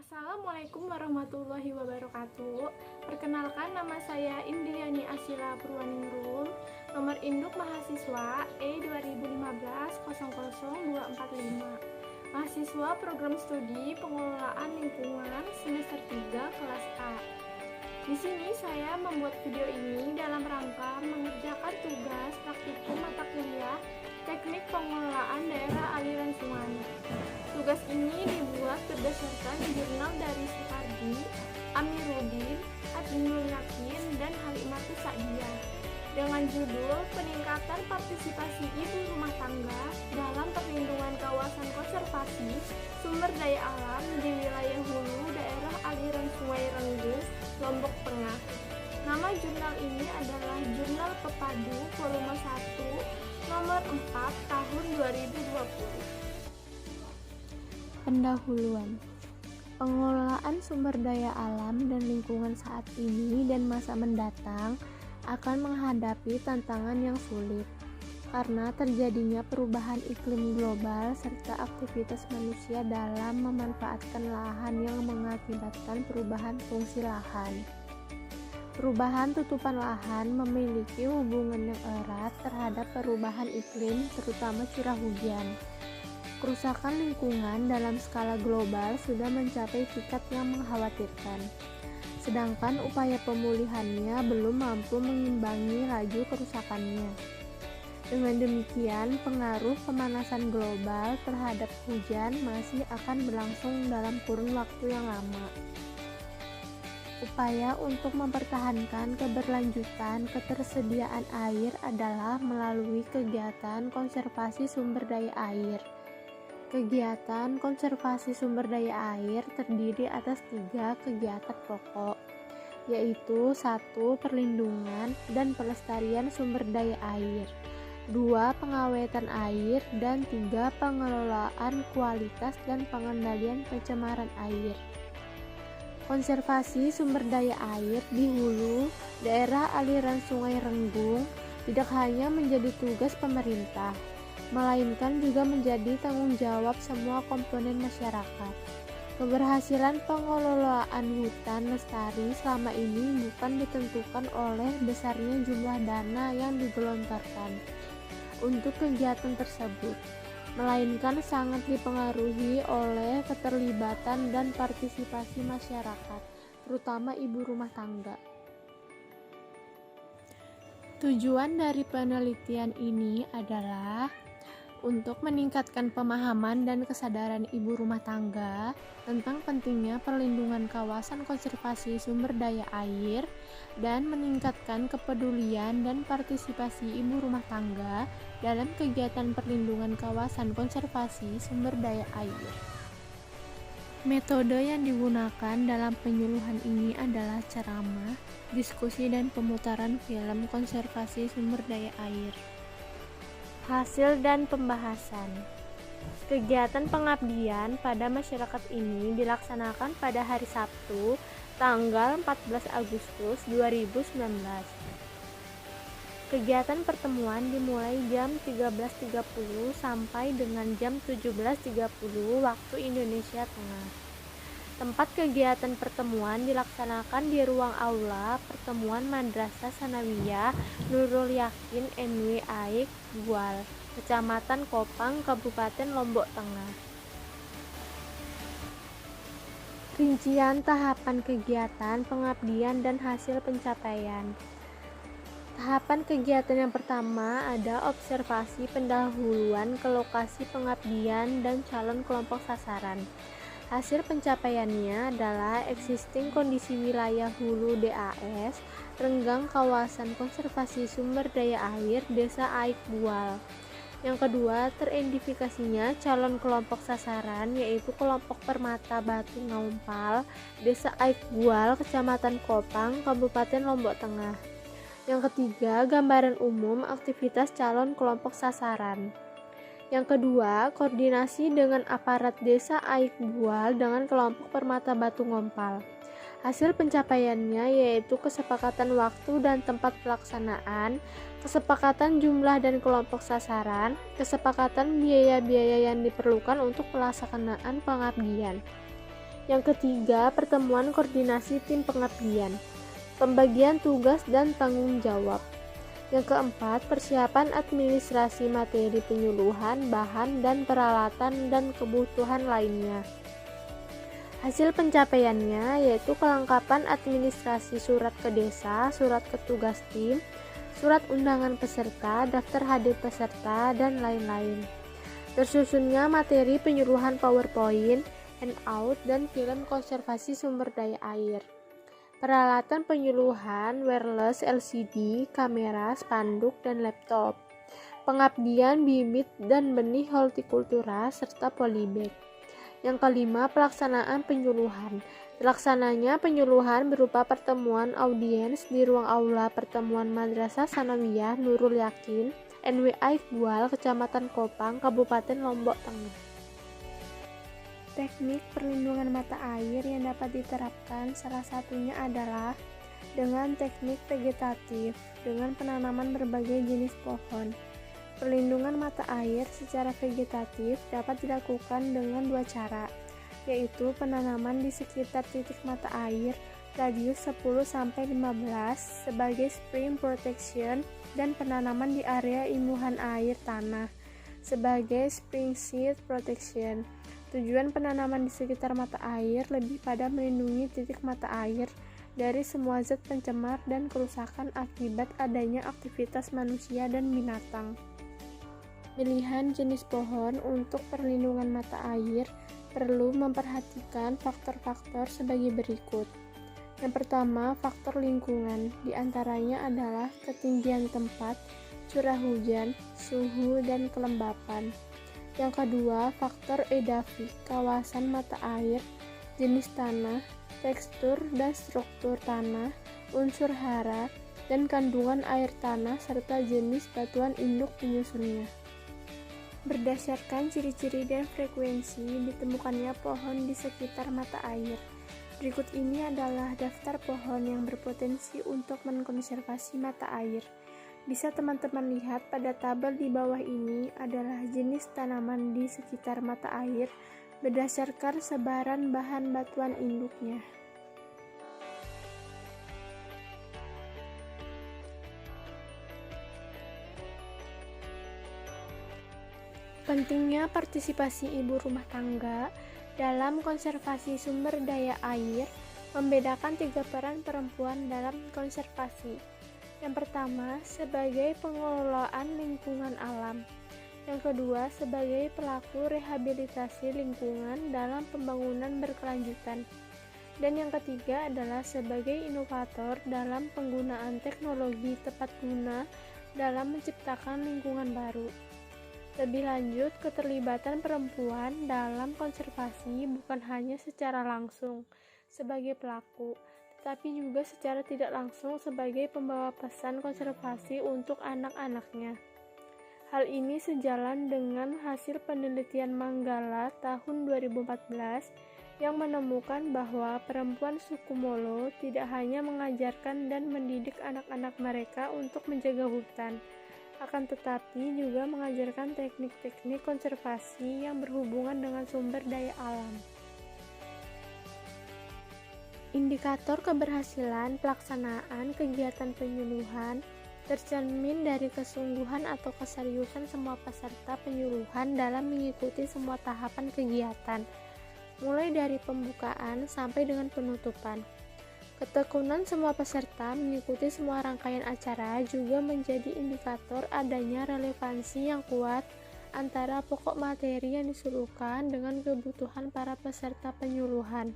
Assalamualaikum warahmatullahi wabarakatuh. Perkenalkan, nama saya Indriani Asila Purwaningrum, nomor induk mahasiswa E2015-00245, mahasiswa program studi pengelolaan lingkungan semester 3 kelas A. Di sini saya membuat video ini dalam rangka mengerjakan tugas praktikum mata kuliah Teknik Pengelolaan Daerah Aliran Sungai. Tugas ini dibuat berdasarkan jurnal dari Supardi, Amiruddin, Abdul Yakin, dan Halimatus Sa'diyah dengan judul Peningkatan Partisipasi Ibu Rumah Tangga dalam Perlindungan Kawasan Konservasi Sumber Daya Alam di Wilayah Hulu Daerah Aliran Sungai Renggus, Lombok Tengah. Nama jurnal ini adalah Jurnal Pepadu Volume 1 nomor 4 tahun 2020. Pendahuluan. Pengelolaan sumber daya alam dan lingkungan saat ini dan masa mendatang akan menghadapi tantangan yang sulit karena terjadinya perubahan iklim global serta aktivitas manusia dalam memanfaatkan lahan yang mengakibatkan perubahan fungsi lahan. Perubahan tutupan lahan memiliki hubungan yang erat terhadap perubahan iklim, terutama curah hujan. Kerusakan lingkungan dalam skala global sudah mencapai tingkat yang mengkhawatirkan, sedangkan upaya pemulihannya belum mampu mengimbangi laju kerusakannya. Dengan demikian, pengaruh pemanasan global terhadap hujan masih akan berlangsung dalam kurun waktu yang lama. Upaya untuk mempertahankan keberlanjutan ketersediaan air adalah melalui kegiatan konservasi sumber daya air. Kegiatan konservasi sumber daya air terdiri atas 3 kegiatan pokok, yaitu 1. Perlindungan dan pelestarian sumber daya air, 2. Pengawetan air, dan 3. Pengelolaan kualitas dan pengendalian pencemaran air. Konservasi sumber daya air di hulu daerah aliran Sungai Renggung tidak hanya menjadi tugas pemerintah, melainkan juga menjadi tanggung jawab semua komponen masyarakat. Keberhasilan pengelolaan hutan lestari selama ini bukan ditentukan oleh besarnya jumlah dana yang digelontorkan untuk kegiatan tersebut, melainkan sangat dipengaruhi oleh keterlibatan dan partisipasi masyarakat, terutama ibu rumah tangga. Tujuan dari penelitian ini adalah untuk meningkatkan pemahaman dan kesadaran ibu rumah tangga tentang pentingnya perlindungan kawasan konservasi sumber daya air dan meningkatkan kepedulian dan partisipasi ibu rumah tangga dalam kegiatan perlindungan kawasan konservasi sumber daya air. Metode yang digunakan dalam penyuluhan ini adalah ceramah, diskusi, dan pemutaran film konservasi sumber daya air. Hasil dan pembahasan. Kegiatan pengabdian pada masyarakat ini dilaksanakan pada hari Sabtu, tanggal 14 Agustus 2019. Kegiatan pertemuan dimulai jam 13.30 sampai dengan jam 17.30 waktu Indonesia Tengah. Tempat kegiatan pertemuan dilaksanakan di ruang aula pertemuan Madrasah Sanawiyah Nurul Yakin NW Aik Bual, Kecamatan Kopang, Kabupaten Lombok Tengah. Rincian tahapan kegiatan pengabdian dan hasil pencapaian. Tahapan kegiatan yang pertama ada observasi pendahuluan ke lokasi pengabdian dan calon kelompok sasaran. Hasil pencapaiannya adalah existing kondisi wilayah hulu DAS, renggang kawasan konservasi sumber daya air Desa Aik Bual. Yang kedua, teridentifikasinya calon kelompok sasaran yaitu kelompok Permata Batu Ngaumpal, Desa Aik Bual, Kecamatan Kopang, Kabupaten Lombok Tengah. Yang ketiga, gambaran umum aktivitas calon kelompok sasaran. Yang kedua, koordinasi dengan aparat Desa Aik Bual dengan kelompok Permata Batu Ngompal. Hasil pencapaiannya yaitu kesepakatan waktu dan tempat pelaksanaan, kesepakatan jumlah dan kelompok sasaran, kesepakatan biaya-biaya yang diperlukan untuk pelaksanaan pengabdian. Yang ketiga, pertemuan koordinasi tim pengabdian, pembagian tugas dan tanggung jawab. Yang keempat, persiapan administrasi materi penyuluhan, bahan dan peralatan dan kebutuhan lainnya. Hasil pencapaiannya yaitu kelengkapan administrasi surat ke desa, surat ke tugas tim, surat undangan peserta, daftar hadir peserta, dan lain-lain. Tersusunnya materi penyuluhan PowerPoint, handout, dan film konservasi sumber daya air. Peralatan penyuluhan wireless LCD, kamera, spanduk, dan laptop. Pengabdian bibit dan benih hortikultura serta polybag. Yang kelima, pelaksanaan penyuluhan. Terlaksananya penyuluhan berupa pertemuan audiens di ruang aula pertemuan Madrasah Sanawiyah Nurul Yakin, NWI Iqbal, Kecamatan Kopang, Kabupaten Lombok Tengah. Teknik perlindungan mata air yang dapat diterapkan salah satunya adalah dengan teknik vegetatif, dengan penanaman berbagai jenis pohon. Perlindungan mata air secara vegetatif dapat dilakukan dengan dua cara, yaitu penanaman di sekitar titik mata air radius 10-15 sebagai spring protection dan penanaman di area imbuhan air tanah sebagai spring seed protection. Tujuan penanaman di sekitar mata air lebih pada melindungi titik mata air dari semua zat pencemar dan kerusakan akibat adanya aktivitas manusia dan binatang. Pilihan jenis pohon untuk perlindungan mata air perlu memperhatikan faktor-faktor sebagai berikut. Yang pertama, faktor lingkungan, diantaranya adalah ketinggian tempat, curah hujan, suhu, dan kelembapan. Yang kedua, faktor edafik, kawasan mata air, jenis tanah, tekstur dan struktur tanah, unsur hara, dan kandungan air tanah serta jenis batuan induk penyusunnya. Berdasarkan ciri-ciri dan frekuensi ditemukannya pohon di sekitar mata air. Berikut ini adalah daftar pohon yang berpotensi untuk mengkonservasi mata air. Bisa teman-teman lihat pada tabel di bawah ini adalah jenis tanaman di sekitar mata air berdasarkan sebaran bahan batuan induknya. Pentingnya partisipasi ibu rumah tangga dalam konservasi sumber daya air membedakan 3 peran perempuan dalam konservasi. Yang pertama, sebagai pengelolaan lingkungan alam. Yang kedua, sebagai pelaku rehabilitasi lingkungan dalam pembangunan berkelanjutan. Dan yang ketiga adalah sebagai inovator dalam penggunaan teknologi tepat guna dalam menciptakan lingkungan baru. Lebih lanjut, keterlibatan perempuan dalam konservasi bukan hanya secara langsung sebagai pelaku, tetapi juga secara tidak langsung sebagai pembawa pesan konservasi untuk anak-anaknya. Hal ini sejalan dengan hasil penelitian Manggala tahun 2014 yang menemukan bahwa perempuan suku Molo tidak hanya mengajarkan dan mendidik anak-anak mereka untuk menjaga hutan, akan tetapi juga mengajarkan teknik-teknik konservasi yang berhubungan dengan sumber daya alam. Indikator keberhasilan pelaksanaan kegiatan penyuluhan tercermin dari kesungguhan atau keseriusan semua peserta penyuluhan dalam mengikuti semua tahapan kegiatan, mulai dari pembukaan sampai dengan penutupan. Ketekunan semua peserta mengikuti semua rangkaian acara juga menjadi indikator adanya relevansi yang kuat antara pokok materi yang disuruhkan dengan kebutuhan para peserta penyuluhan.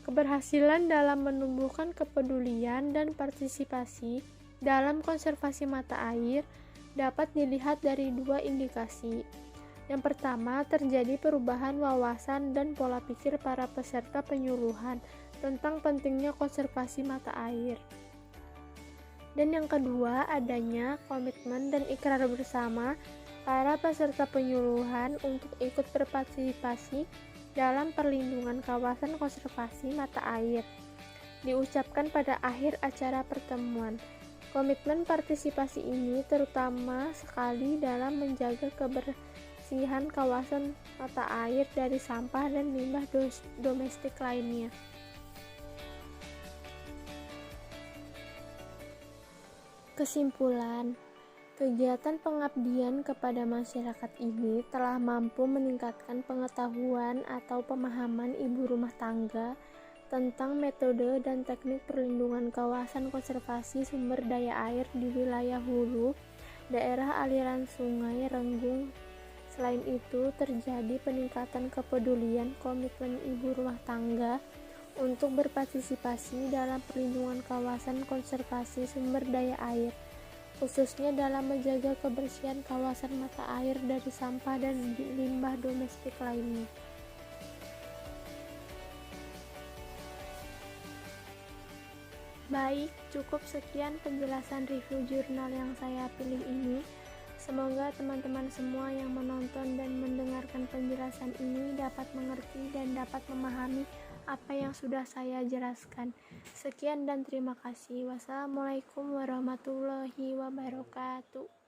Keberhasilan dalam menumbuhkan kepedulian dan partisipasi dalam konservasi mata air dapat dilihat dari 2 indikasi. Yang pertama, terjadi perubahan wawasan dan pola pikir para peserta penyuluhan tentang pentingnya konservasi mata air. Dan yang kedua, adanya komitmen dan ikrar bersama para peserta penyuluhan untuk ikut berpartisipasi dalam perlindungan kawasan konservasi mata air. Diucapkan pada akhir acara pertemuan. Komitmen partisipasi ini terutama sekali dalam menjaga kebersihan kawasan mata air dari sampah dan limbah domestik lainnya. Kesimpulan, kegiatan pengabdian kepada masyarakat ini telah mampu meningkatkan pengetahuan atau pemahaman ibu rumah tangga tentang metode dan teknik perlindungan kawasan konservasi sumber daya air di wilayah hulu, daerah aliran sungai Renggung. Selain itu, terjadi peningkatan kepedulian komitmen ibu rumah tangga untuk berpartisipasi dalam perlindungan kawasan konservasi sumber daya air, khususnya dalam menjaga kebersihan kawasan mata air dari sampah dan limbah domestik lainnya. Baik, cukup sekian penjelasan review jurnal yang saya pilih ini. Semoga teman-teman semua yang menonton dan mendengarkan penjelasan ini dapat mengerti dan dapat memahami apa yang sudah saya jelaskan. Sekian dan terima kasih. Wassalamualaikum warahmatullahi wabarakatuh.